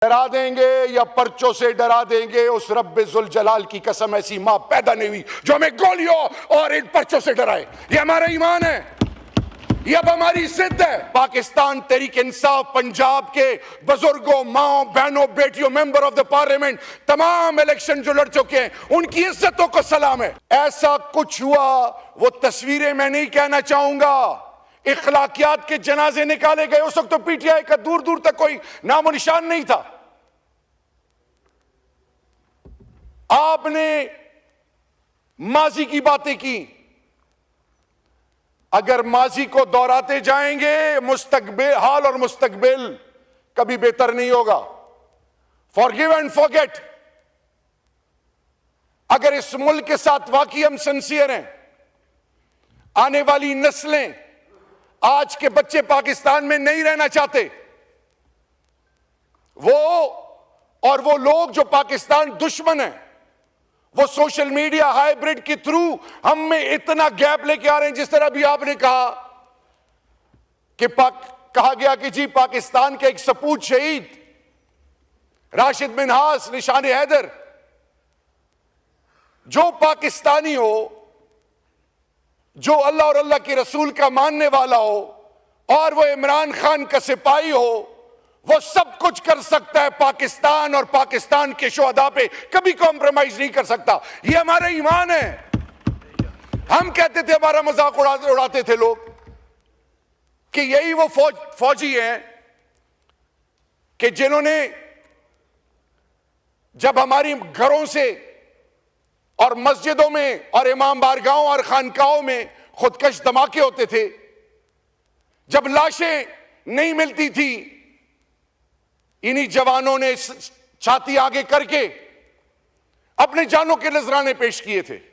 डरा देंगे या पर्चों से डरा देंगे, उस रब्बे जुल जलाल की कसम ऐसी मां पैदा नहीं हुई जो हमें गोलियों और इन पर्चों से डराए। ये हमारा ईमान है, ये अब हमारी जिद है। पाकिस्तान तहरीक इंसाफ पंजाब के बुजुर्गों, माओ, बहनों, बेटियों, मेंबर ऑफ द पार्लियामेंट, तमाम इलेक्शन जो लड़ चुके हैं, उनकी इज्जतों को सलाम है। ऐसा कुछ हुआ वो तस्वीरें मैं नहीं कहना चाहूंगा। इखलाकियात के जनाजे निकाले गए, उस वक्त तो पीटीआई का दूर दूर तक कोई नामो निशान नहीं था। आपने माजी की बातें की, अगर माजी को दोहराते जाएंगे मुस्तकबिल, हाल और मुस्तकबिल कभी बेहतर नहीं होगा। Forgive and forget. अगर इस मुल्क के साथ वाकई हम सिंसियर हैं, आने वाली नस्लें, आज के बच्चे पाकिस्तान में नहीं रहना चाहते, वो लोग जो पाकिस्तान दुश्मन है, वो सोशल मीडिया हाइब्रिड के थ्रू हम में इतना गैप लेके आ रहे हैं। जिस तरह भी आपने कहा कि कहा गया कि जी पाकिस्तान के एक सपूत शहीद राशिद मिन्हास, निशान हैदर, जो पाकिस्तानी हो, जो अल्लाह और अल्लाह के रसूल का मानने वाला हो, और वो इमरान खान का सिपाही हो, वो सब कुछ कर सकता है। पाकिस्तान और पाकिस्तान के शुहदा पे कभी कॉम्प्रोमाइज नहीं कर सकता। ये हमारा ईमान है। हम कहते थे, हमारा मजाक उड़ाते थे लोग कि यही वो फौजी हैं कि जिन्होंने जब हमारी घरों से और मस्जिदों में और इमाम बारगाहों और खानकाहों में खुदकश धमाके होते थे, जब लाशें नहीं मिलती थी, इन्हीं जवानों ने छाती आगे करके अपने जानों के नजराने पेश किए थे।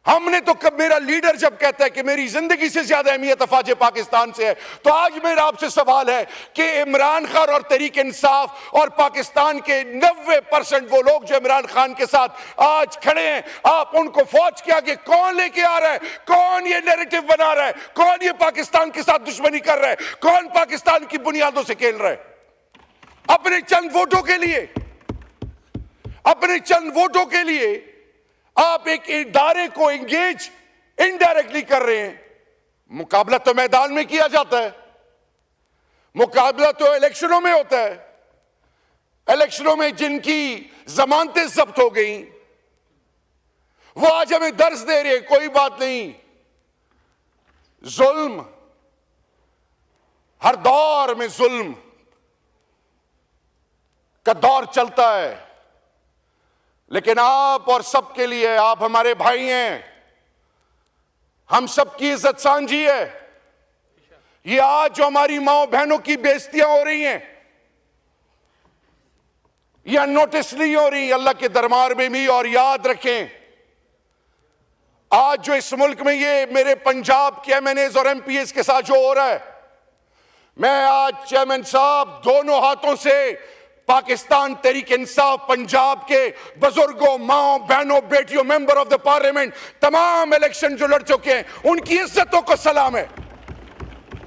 हमने तो कब, मेरा लीडर जब कहता है कि मेरी जिंदगी से ज्यादा अहमियत अफवाज पाकिस्तान से है, तो आज मेरा आपसे सवाल है कि इमरान खान और तहरीक इंसाफ और पाकिस्तान के 90% वो लोग जो इमरान खान के साथ आज खड़े हैं, आप उनको फौज के आगे कौन लेके आ रहा है? कौन ये नैरेटिव बना रहा है? कौन ये पाकिस्तान के साथ दुश्मनी कर रहा है? कौन पाकिस्तान की बुनियादों से खेल रहा है? अपने चंद वोटों के लिए, अपने चंद वोटों के लिए आप एक इदारे को एंगेज इनडायरेक्टली कर रहे हैं। मुकाबला तो मैदान में किया जाता है, मुकाबला तो इलेक्शनों में होता है। इलेक्शनों में जिनकी जमानतें जब्त हो गई, वो आज हमें दर्ज दे रहे हैं। कोई बात नहीं, जुल्म, हर दौर में जुल्म का दौर चलता है, लेकिन आप और सबके लिए, आप हमारे भाई हैं, हम सबकी इज्जत सांझी है। ये आज जो हमारी माओ बहनों की बेइज्जतियां हो रही हैं, ये अननोटिस नहीं हो रही अल्लाह के दरबार में भी। और याद रखें, आज जो इस मुल्क में ये मेरे पंजाब के एमएनएज और एमपीएस के साथ जो हो रहा है, मैं आज चेयरमैन साहब दोनों हाथों से पाकिस्तान तहरीक इंसाफ पंजाब के बुजुर्गों, माओ, बहनों, बेटियों, मेंबर ऑफ द पार्लियामेंट, तमाम इलेक्शन जो लड़ चुके हैं, उनकी इज्जतों को सलाम है।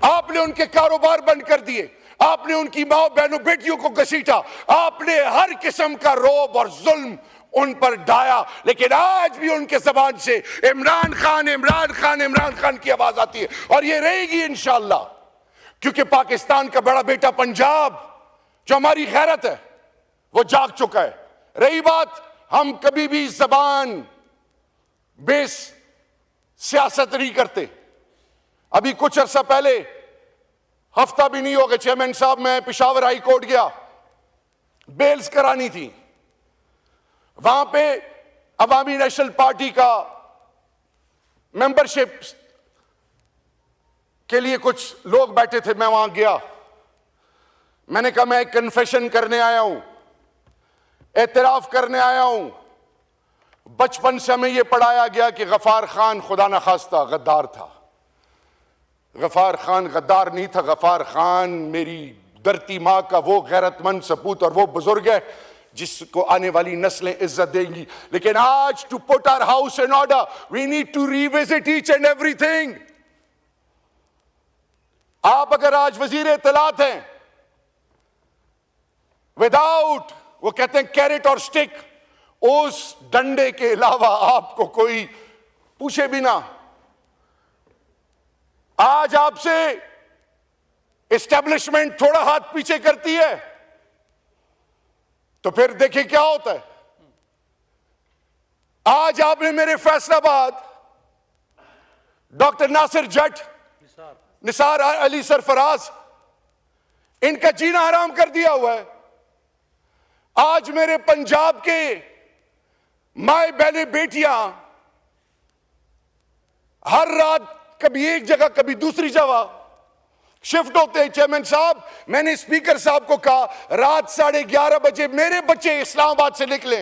आपने उनके कारोबार बंद कर दिए, आपने उनकी माओ, बहनों, बेटियों को घसीटा, आपने हर किस्म का रौब और जुल्म उन पर ढाया, लेकिन आज भी उनके जबान से इमरान खान, इमरान खान, इमरान खान की आवाज आती है। और ये रहेगी इंशाअल्लाह, क्योंकि पाकिस्तान का बड़ा बेटा पंजाब जो हमारी गैरत है, वो जाग चुका है। रही बात, हम कभी भी जबान बेस सियासत नहीं करते। अभी कुछ अरसा पहले, हफ्ता भी नहीं हो गया चेयरमैन साहब, मैं पेशावर हाई कोर्ट गया, बेल्स करानी थी। वहां पे अवामी नेशनल पार्टी का मेंबरशिप के लिए कुछ लोग बैठे थे। मैं वहां गया, मैंने कहा मैं कन्फेशन करने आया हूं, एतराफ करने आया हूं। बचपन से हमें यह पढ़ाया गया कि गफार खान खुदा न खास्ता गद्दार था। गफार खान गद्दार नहीं था, गफार खान मेरी धरती मां का वो गैरतमंद सपूत और वो बुजुर्ग है जिसको आने वाली नस्लें इज्जत देंगी। लेकिन आज, to put our house in order, we need to revisit each and everything. आप अगर आज वजीर इत्तलात हैं, विदाउट, वो कहते हैं कैरेट और स्टिक, उस डंडे के अलावा आपको कोई पूछे भी ना। आज आपसे एस्टेब्लिशमेंट थोड़ा हाथ पीछे करती है तो फिर देखिए क्या होता है। आज आपने मेरे फैसलाबाद डॉक्टर नासिर जट, निसार अली सरफराज, इनका जीना हराम कर दिया हुआ है। आज मेरे पंजाब के माए बहने बेटियां हर रात कभी एक जगह कभी दूसरी जगह शिफ्ट होते हैं। चेयरमैन साहब, मैंने स्पीकर साहब को कहा रात 11:30 बजे मेरे बच्चे इस्लामाबाद से निकले।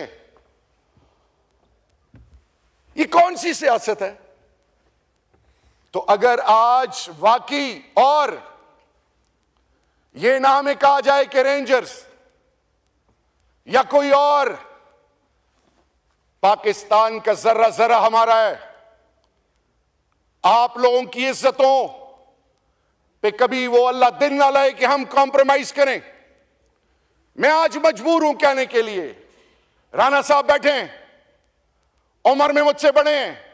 ये कौन सी सियासत है? तो अगर आज वाकई और ये ना हमें कहा जाए कि रेंजर्स या कोई और, पाकिस्तान का जर्रा जर्रा हमारा है, आप लोगों की इज्जतों पे कभी वो अल्लाह दिन ना लाए कि हम कॉम्प्रोमाइज करें। मैं आज मजबूर हूं कहने के लिए, राणा साहब बैठे हैं, उम्र में मुझसे बड़े हैं,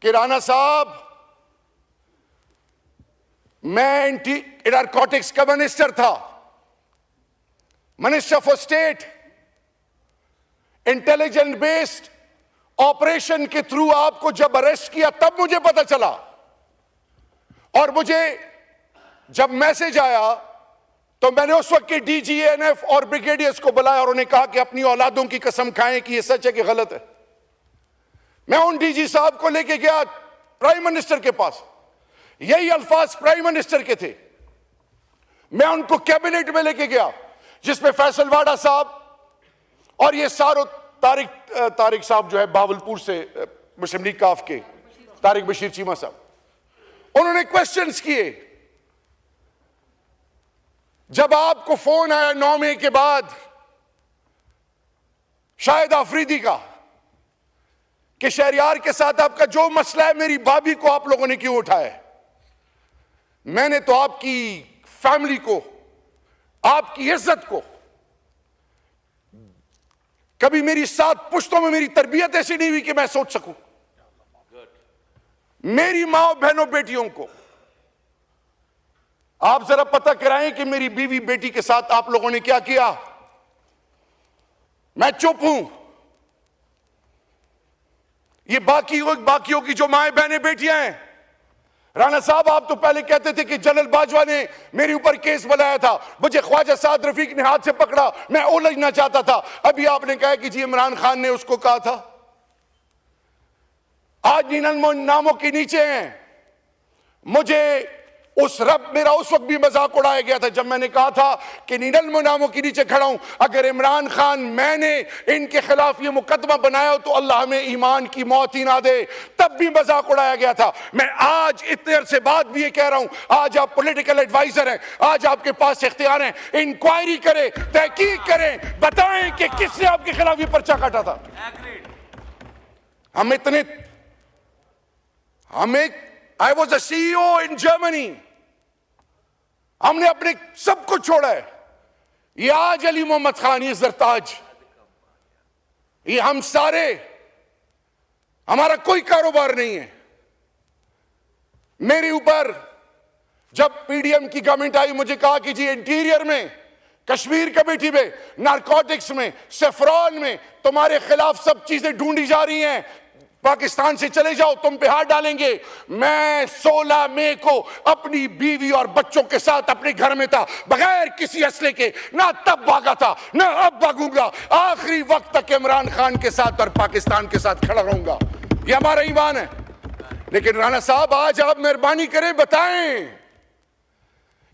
कि राणा साहब मैं नारकोटिक्स का मिनिस्टर था, minister for state. Intelligence based operation के थ्रू आपको जब अरेस्ट किया तब मुझे पता चला, और मुझे जब मैसेज आया तो मैंने उस वक्त के डीजीएनएफ और ब्रिगेडियर्स को बुलाया और उन्हें कहा कि अपनी औलादों की कसम खाएं कि यह सच है कि गलत है। मैं उन डीजी साहब को लेके गया प्राइम मिनिस्टर के पास, यही अल्फाज प्राइम मिनिस्टर के थे। मैं उनको कैबिनेट में लेके गया जिसमें फैसल वाडा साहब और ये सारो तारिक साहब जो है बावलपुर से मुस्लिम लीग काफ के, तारिक बशीर चीमा साहब, उन्होंने क्वेश्चंस किए। जब आपको फोन आया 9 मई के बाद शाहिद आफरीदी का कि शहरियार के साथ आपका जो मसला है मेरी भाभी को आप लोगों ने क्यों उठाया है, मैंने तो आपकी फैमिली को, आपकी इज्जत को, कभी मेरी 7 पुश्तों में मेरी तरबियत ऐसी नहीं हुई कि मैं सोच सकूं। मेरी मां बहनों बेटियों को आप जरा पता कराएं कि मेरी बीवी बेटी के साथ आप लोगों ने क्या किया। मैं चुप हूं। ये बाकियों की जो माएं बहनें बेटियां हैं, राणा साहब आप तो पहले कहते थे कि जनरल बाजवा ने मेरे ऊपर केस बनाया था, मुझे ख्वाजा साद रफीक ने हाथ से पकड़ा, मैं उलझना चाहता था। अभी आपने कहा कि जी इमरान खान ने उसको कहा था। आज नामों के नीचे हैं। मुझे मेरा उस वक्त भी मजाक उड़ाया गया था जब मैंने कहा था कि नामों के नीचे खड़ा हूं, अगर इमरान खान मैंने इनके खिलाफ ये मुकदमा बनाया हो तो अल्लाह हमें ईमान की मौत ही ना दे, तब भी मजाक उड़ाया गया था। मैं आज इतने अरसे बाद भी ये कह रहा हूं, आज आप पॉलिटिकल एडवाइजर हैं, आज आपके पास इख्तियार हैं, इंक्वायरी करें, तहकीक करें, बताएं कि किसने आपके खिलाफ ये पर्चा काटा था। I was a CEO in Germany, हमने अपने सब कुछ छोड़ा है। ये आज अली मोहम्मद खान, ये जरताज, ये हम सारे, हमारा कोई कारोबार नहीं है। मेरे ऊपर जब PDM की गवर्नमेंट आई, मुझे कहा कि जी इंटीरियर में, कश्मीर कमेटी में, नारकोटिक्स में, सेफ्रॉन में तुम्हारे खिलाफ सब चीजें ढूंढी जा रही हैं, पाकिस्तान से चले जाओ, तुम पे हाथ डालेंगे। मैं 16 मई को अपनी बीवी और बच्चों के साथ अपने घर में था, बगैर किसी असले के, ना तब भागा था ना अब भागूंगा, आखिरी वक्त तक इमरान खान के साथ और पाकिस्तान के साथ खड़ा रहूंगा। ये हमारा ईमान है। लेकिन राणा साहब आज आप मेहरबानी करें, बताएं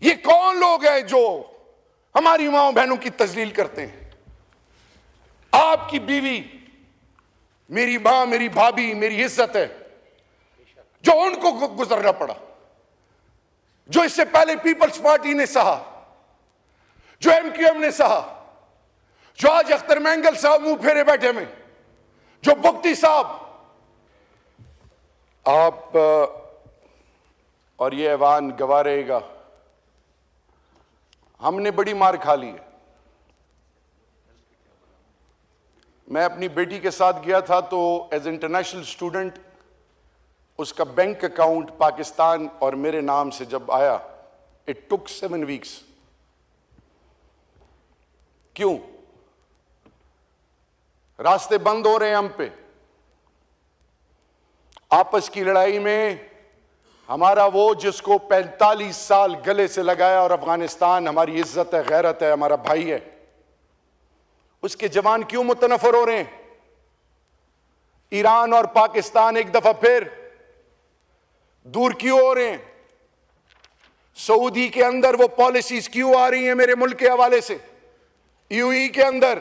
ये कौन लोग हैं जो हमारी माओ बहनों की तजलील करते हैं। आपकी बीवी, मेरी मां, मेरी भाभी, मेरी इज्जत है, जो उनको गुजरना पड़ा, जो इससे पहले पीपल्स पार्टी ने सहा, जो MQM ने सहा, जो आज अख्तर मैंगल साहब मुंह फेरे बैठे में, जो बुख्ती साहब, आप और ये ऐवान गवाह रहेगा, हमने बड़ी मार खा ली है। मैं अपनी बेटी के साथ गया था तो एज इंटरनेशनल स्टूडेंट उसका बैंक अकाउंट पाकिस्तान और मेरे नाम से जब आया, इट टुक 7 वीक्स। क्यों? रास्ते बंद हो रहे हैं हम पे। आपस की लड़ाई में हमारा वो जिसको 45 साल गले से लगाया, और अफगानिस्तान हमारी इज्जत है, गैरत है, हमारा भाई है, उसके जवान क्यों मुतनफर हो रहे हैं? ईरान और पाकिस्तान एक दफा फिर दूर क्यों हो रहे हैं? सऊदी के अंदर वो पॉलिसीज क्यों आ रही हैं मेरे मुल्क के हवाले से? यूएई के अंदर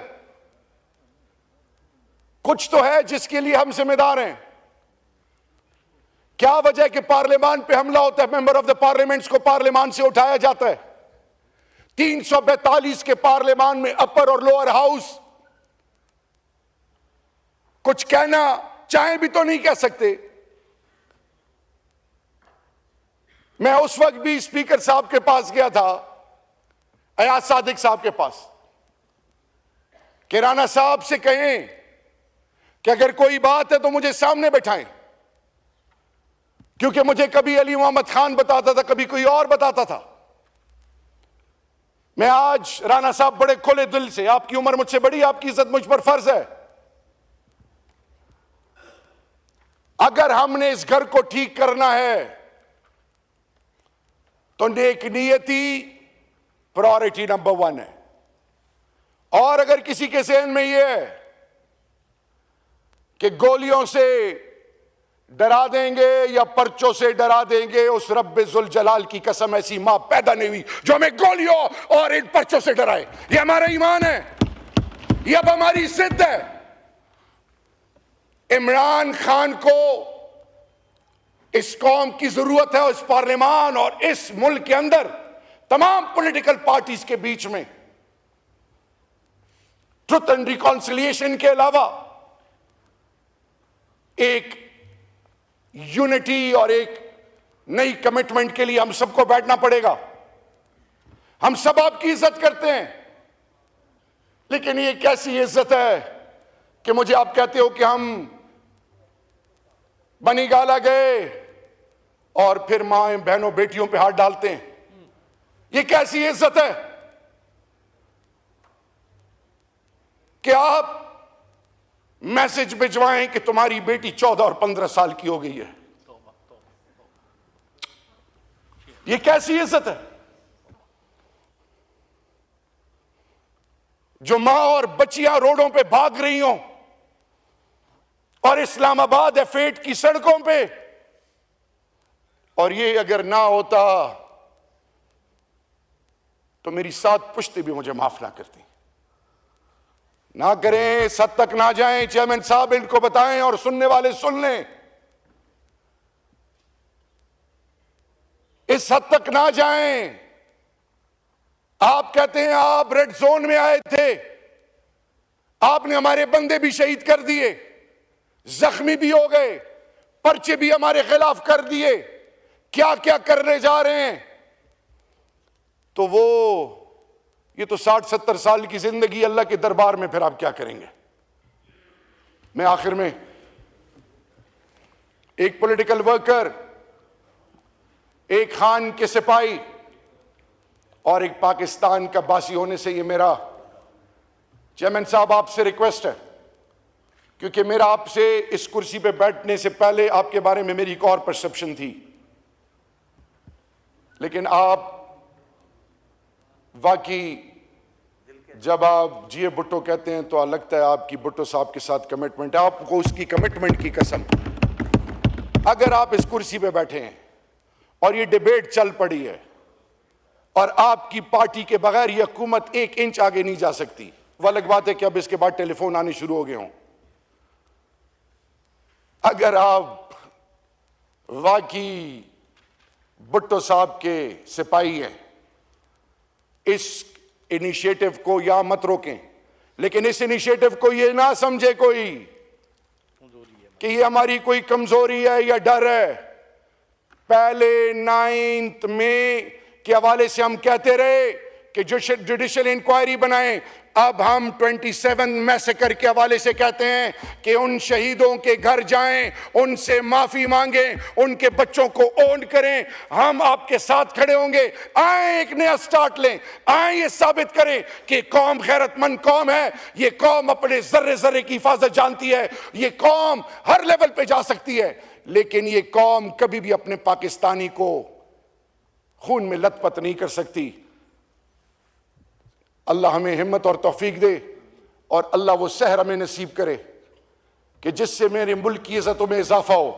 कुछ तो है जिसके लिए हम जिम्मेदार हैं। क्या वजह है कि पार्लियामान पे हमला होता है, मेंबर ऑफ द पार्लियामेंट्स को पार्लियामान से उठाया जाता है? 342 के पार्लियामान में अपर और लोअर हाउस कुछ कहना चाहे भी तो नहीं कह सकते। मैं उस वक्त भी स्पीकर साहब के पास गया था, अयाज सादिक साहब के पास, कि राणा साहब से कहें कि अगर कोई बात है तो मुझे सामने बैठाएं, क्योंकि मुझे कभी अली मोहम्मद खान बताता था, कभी कोई और बताता था। मैं आज राणा साहब बड़े खुले दिल से, आपकी उम्र मुझसे बड़ी, आपकी इज्जत मुझ पर फर्ज है, अगर हमने इस घर को ठीक करना है तो नेक नियति प्रायोरिटी नंबर 1 है। और अगर किसी के ज़हन में यह है कि गोलियों से डरा देंगे या पर्चों से डरा देंगे, उस रब्बे जुल जलाल की कसम, ऐसी मां पैदा नहीं हुई जो हमें गोलियों और इन पर्चों से डराए। ये हमारा ईमान है, ये अब हमारी जिद है। इमरान खान को इस कौम की जरूरत है, इस पार्लियामान और इस मुल्क के अंदर तमाम पॉलिटिकल पार्टीज के बीच में ट्रुथ एंड रिकॉन्सिलिएशन के अलावा एक यूनिटी और एक नई कमिटमेंट के लिए हम सबको बैठना पड़ेगा। हम सब आपकी इज्जत करते हैं, लेकिन ये कैसी इज्जत है कि मुझे आप कहते हो कि हम बनी गाला गए और फिर मां बहनों बेटियों पे हाथ डालते हैं। ये कैसी इज्जत है कि आप मैसेज भिजवाएं कि तुम्हारी बेटी 14 और 15 साल की हो गई है? ये कैसी इज्जत है? जो मां और बच्चियां रोडों पे भाग रही हों और इस्लामाबाद F8 की सड़कों पे, और ये अगर ना होता तो मेरी 7 पुश्ते भी मुझे माफ ना करती। ना करें, इस हद तक ना जाएं। चेयरमैन साहब इनको बताएं और सुनने वाले सुन लें, इस हद तक ना जाएं। आप कहते हैं आप रेड जोन में आए थे, आपने हमारे बंदे भी शहीद कर दिए, जख्मी भी हो गए, पर्चे भी हमारे खिलाफ कर दिए, क्या क्या करने जा रहे हैं? तो वो ये तो 60-70 साल की जिंदगी अल्लाह के दरबार में, फिर आप क्या करेंगे? मैं आखिर में, एक पॉलिटिकल वर्कर, एक खान के सिपाही और एक पाकिस्तान का बासी होने से ये मेरा चेयरमैन साहब आपसे रिक्वेस्ट है, क्योंकि मेरा आपसे इस कुर्सी पे बैठने से पहले आपके बारे में मेरी एक और परसेप्शन थी, लेकिन आप वाकई जब आप जीए भुट्टो कहते हैं तो लगता है आपकी भुट्टो साहब के साथ कमिटमेंट है। आपको उसकी कमिटमेंट की कसम, अगर आप इस कुर्सी पे बैठे हैं और ये डिबेट चल पड़ी है और आपकी पार्टी के बगैर ये हुकूमत 1 इंच आगे नहीं जा सकती, वह अलग बात है कि अब इसके बाद टेलीफोन आने शुरू हो गए हों। अगर आप वाकई भुट्टो साहब के सिपाही हैं, इस इनिशिएटिव को या मत रोकें, लेकिन इस इनिशिएटिव को ये ना समझे कोई कि ये हमारी कोई कमजोरी है या डर है। पहले 9 मई के हवाले से हम कहते रहे कि जुडिशियल इंक्वायरी बनाएं। अब हम 27 मैसेकर के हवाले से कहते हैं कि उन शहीदों के घर जाएं, उनसे माफी मांगें, उनके बच्चों को ओन करें। हम आपके साथ खड़े होंगे। आए एक नया स्टार्ट लें, आए ये साबित करें कि कौम गैरतमंद कौम है। ये कौम अपने जर्रे जर्रे की हिफाजत जानती है। ये कौम हर लेवल पे जा सकती है, लेकिन ये कौम कभी भी अपने पाकिस्तानी को खून में लथपथ नहीं कर सकती। अल्लाह हमें हिम्मत और तौफीक दे, और अल्लाह वो सहर हमें नसीब करे कि जिससे मेरे मुल्क की इज्जतों में इजाफा हो।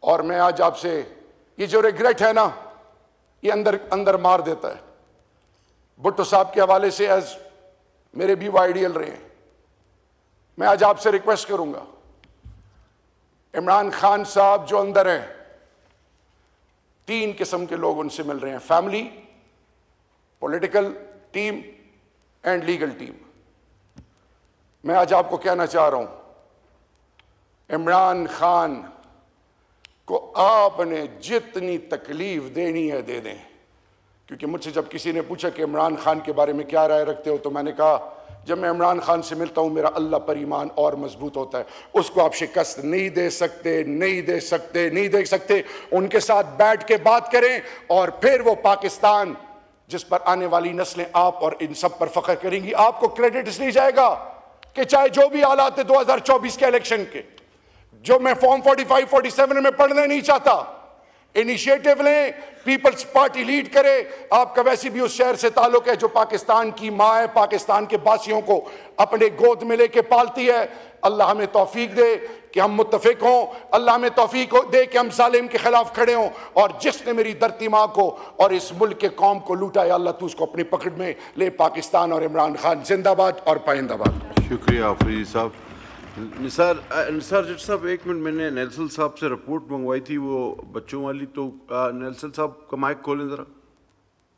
और मैं आज आपसे, ये जो रिग्रेट है ना, ये अंदर अंदर मार देता है। भुट्टो साहब के हवाले से एज मेरे भी वो आइडियल रहे हैं। मैं आज आपसे रिक्वेस्ट करूंगा, इमरान खान साहब जो अंदर हैं, 3 किस्म के लोग उनसे मिल रहे हैं, family, political team and legal team. मैं आज आपको कहना चाह रहा हूं, इमरान खान को आपने जितनी तकलीफ देनी है दे दें। क्योंकि मुझसे जब किसी ने पूछा कि इमरान खान के बारे में क्या राय रखते हो, तो मैंने कहा जब मैं इमरान खान से मिलता हूं मेरा अल्लाह पर ईमान और मजबूत होता है। उसको आप शिकस्त नहीं दे सकते, नहीं दे सकते, नहीं दे सकते। उनके साथ बैठ के बात करें, और फिर वो पाकिस्तान जिस पर आने वाली नस्लें आप और इन सब पर फख्र करेंगी। आपको क्रेडिट इसलिए जाएगा कि चाहे जो भी हालात है 2024 के इलेक्शन के, जो मैं फॉर्म 45, 47 में पढ़ना नहीं चाहता, इनिशिएटिव लें, पीपल्स पार्टी लीड करे। आपका वैसे भी उस शहर से ताल्लुक है जो पाकिस्तान की माँ है, पाकिस्तान के बासियों को अपने गोद में लेके पालती है। अल्लाह हमें तौफीक दे कि हम मुत्तफिक हों। अल्लाह हमें तौफीक दे कि हम जालिम के खिलाफ खड़े हों। और जिसने मेरी धरती माँ को और इस मुल्क के कौम को लूटा है, अल्लाह तू उसको अपनी पकड़ में ले। पाकिस्तान और इमरान खान जिंदाबाद और पाइंदाबाद। शुक्रिया आफरीदी साहब। निसार जट साहब, एक मिनट, मैंने नेल्सन साहब से रिपोर्ट मंगवाई थी वो बच्चों वाली, तो नेल्सन साहब का माइक खोलें ज़रा।